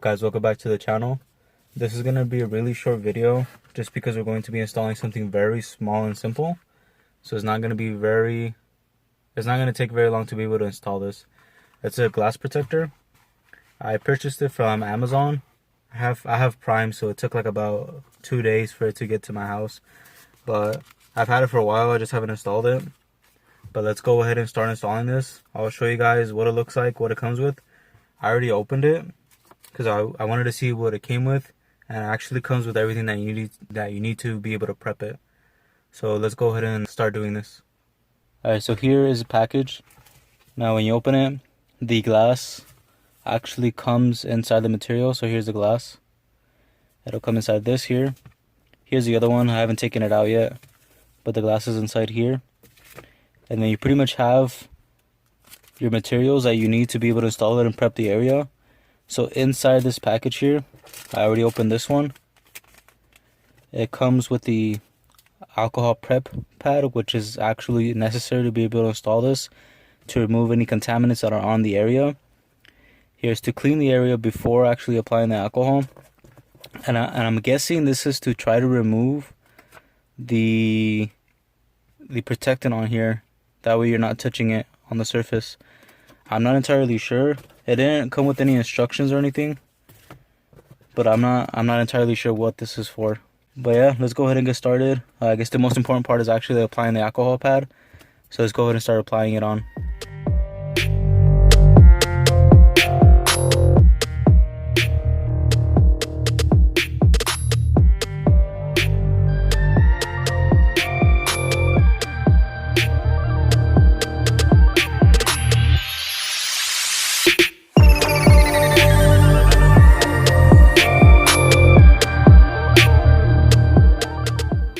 up guys, welcome back to the channel. This is going to be a really short video just because we're going to be installing something very small and simple. So it's not going to take very long to be able to install this. It's a glass protector. I purchased it from Amazon. I have Prime, so it took like about 2 days for it to get to my house. But I've had it for a while, I just haven't installed it. But let's go ahead and start installing this. I'll show you guys what it looks like, what it comes with. I already opened it because I wanted to see what it came with, and it actually comes with everything that you need to be able to prep it. So let's go ahead and start doing this. Alright, so here is a package. Now when you open it, the glass actually comes inside the material. So here's the glass. It'll come inside this here. Here's the other one. I haven't taken it out yet, but the glass is inside here. And then you pretty much have your materials that you need to be able to install it and prep the area. So inside this package here, I already opened this one. It comes with the alcohol prep pad, which is actually necessary to be able to install this to remove any contaminants that are on the area. Here's to clean the area before actually applying the alcohol. And I'm guessing this is to try to remove the protectant on here. That way you're not touching it on the surface. I'm not entirely sure. It didn't come with any instructions or anything, but I'm not entirely sure what this is for. But yeah, let's go ahead and get started. I guess the most important part is actually applying the alcohol pad. So let's go ahead and start applying it on.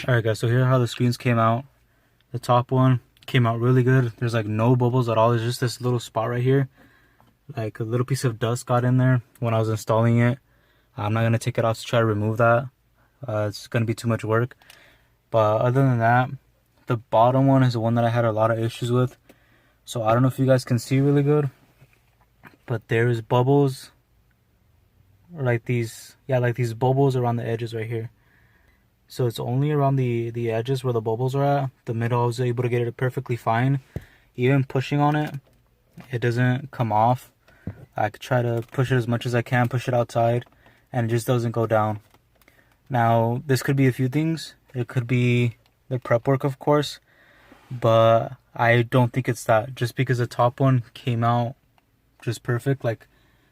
Alright guys, so here are how the screens came out. The top one came out really good. There's like no bubbles at all. There's just this little spot right here. Like a little piece of dust got in there when I was installing it. I'm not going to take it off to try to remove that. It's going to be too much work. But other than that, the bottom one is the one that I had a lot of issues with. So I don't know if you guys can see really good, but there's bubbles like these. Yeah, like these bubbles around the edges right here. So it's only around the edges where the bubbles are at. The middle I was able to get it perfectly fine. Even pushing on it, it doesn't come off. I could try to push it as much as I can, push it outside, and it just doesn't go down. Now, this could be a few things. It could be the prep work, of course, but I don't think it's that. Just because the top one came out just perfect. Like,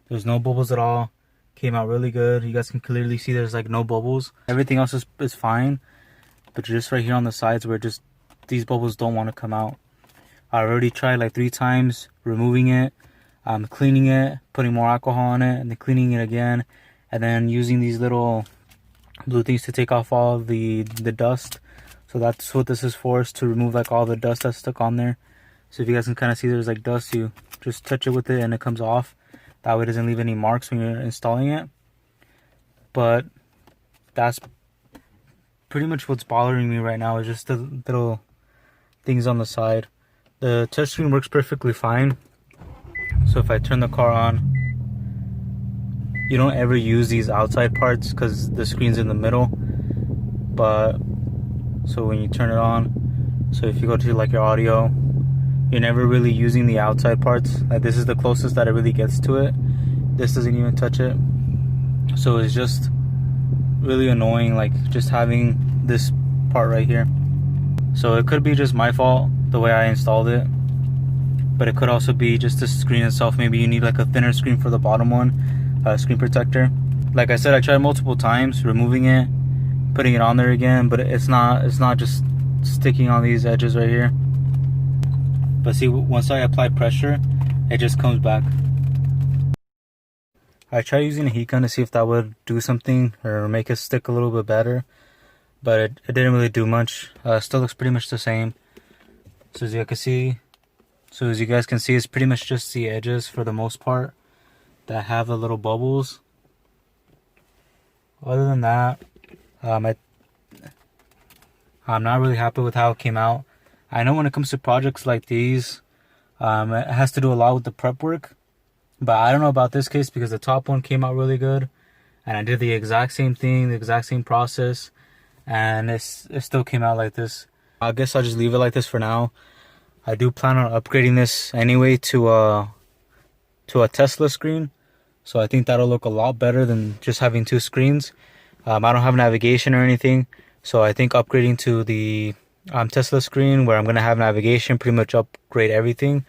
there's no bubbles at all. Came out really good. You guys can clearly see there's like no bubbles. Everything else is fine, but just right here on the sides where just these bubbles don't want to come out. I already tried like 3 times removing it, cleaning it, putting more alcohol on it, and then cleaning it again, and then using these little blue things to take off all the dust. So that's what this is for, is to remove like all the dust that's stuck on there. So if you guys can kind of see there's like dust, you just touch it with it and it comes off. That way it doesn't leave any marks when you're installing it. But that's pretty much what's bothering me right now, is just the little things on the side. The touchscreen works perfectly fine. So if I turn the car on, you don't ever use these outside parts because the screen's in the middle. But so when you turn it on, so if you go to like your audio, you're never really using the outside parts. Like this is the closest that it really gets to it. This doesn't even touch it. So it's just really annoying, like just having this part right here. So it could be just my fault, the way I installed it. But it could also be just the screen itself. Maybe you need like a thinner screen for the bottom one, screen protector. Like I said, I tried multiple times removing it, putting it on there again, but it's not just sticking on these edges right here. But see, once I apply pressure, it just comes back. I tried using a heat gun to see if that would do something or make it stick a little bit better, but it didn't really do much. Still looks pretty much the same. So as you guys can see, it's pretty much just the edges for the most part that have the little bubbles. Other than that, I'm not really happy with how it came out. I know when it comes to projects like these, it has to do a lot with the prep work. But I don't know about this case because the top one came out really good. And I did the exact same thing, the exact same process. And it still came out like this. I guess I'll just leave it like this for now. I do plan on upgrading this anyway to a Tesla screen. So I think that'll look a lot better than just having two screens. I don't have navigation or anything. So I think upgrading to the Tesla screen where I'm going to have navigation, pretty much upgrade everything.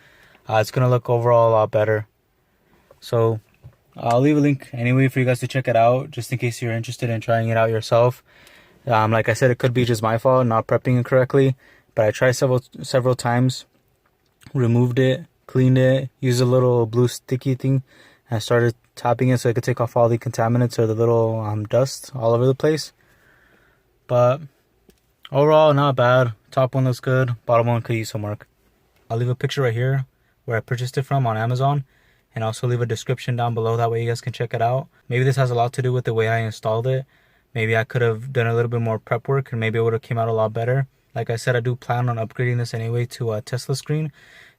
It's going to look overall a lot better. So I'll leave a link anyway for you guys to check it out, just in case you're interested in trying it out yourself. Like I said, it could be just my fault, not prepping it correctly. But I tried several times, removed it, cleaned it, used a little blue sticky thing, and started tapping it so I could take off all the contaminants or the little dust all over the place. But overall, not bad. Top one looks good. Bottom one could use some work. I'll leave a picture right here where I purchased it from on Amazon. And also leave a description down below. That way you guys can check it out. Maybe this has a lot to do with the way I installed it. Maybe I could have done a little bit more prep work and maybe it would have came out a lot better. Like I said, I do plan on upgrading this anyway to a Tesla screen.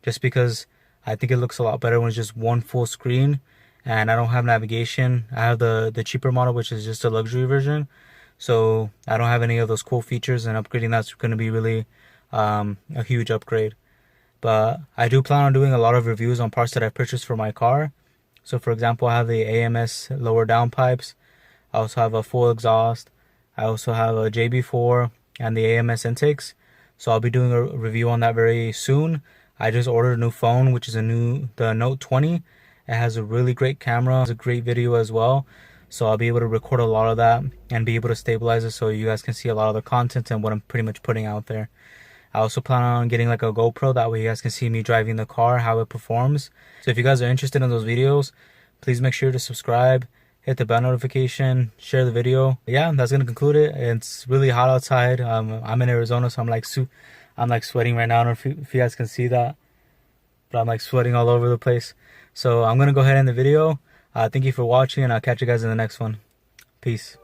Just because I think it looks a lot better when it's just one full screen. And I don't have navigation. I have the cheaper model, which is just a luxury version. So I don't have any of those cool features. And upgrading that's going to be really a huge upgrade. But I do plan on doing a lot of reviews on parts that I've purchased for my car. So for example, I have the AMS lower downpipes. I also have a full exhaust. I also have a JB4 and the AMS intakes. So I'll be doing a review on that very soon. I just ordered a new phone, which is the Note 20. It has a really great camera. It's a great video as well. So I'll be able to record a lot of that and be able to stabilize it so you guys can see a lot of the content and what I'm pretty much putting out there. I also plan on getting like a GoPro, that way you guys can see me driving the car, how it performs. So if you guys are interested in those videos, please make sure to subscribe, hit the bell notification, share the video. Yeah, that's gonna conclude it. It's really hot outside. I'm in Arizona, so I'm like sweating right now. I don't know if you guys can see that, but I'm like sweating all over the place. So I'm gonna go ahead and end the video. Thank you for watching, and I'll catch you guys in the next one. Peace.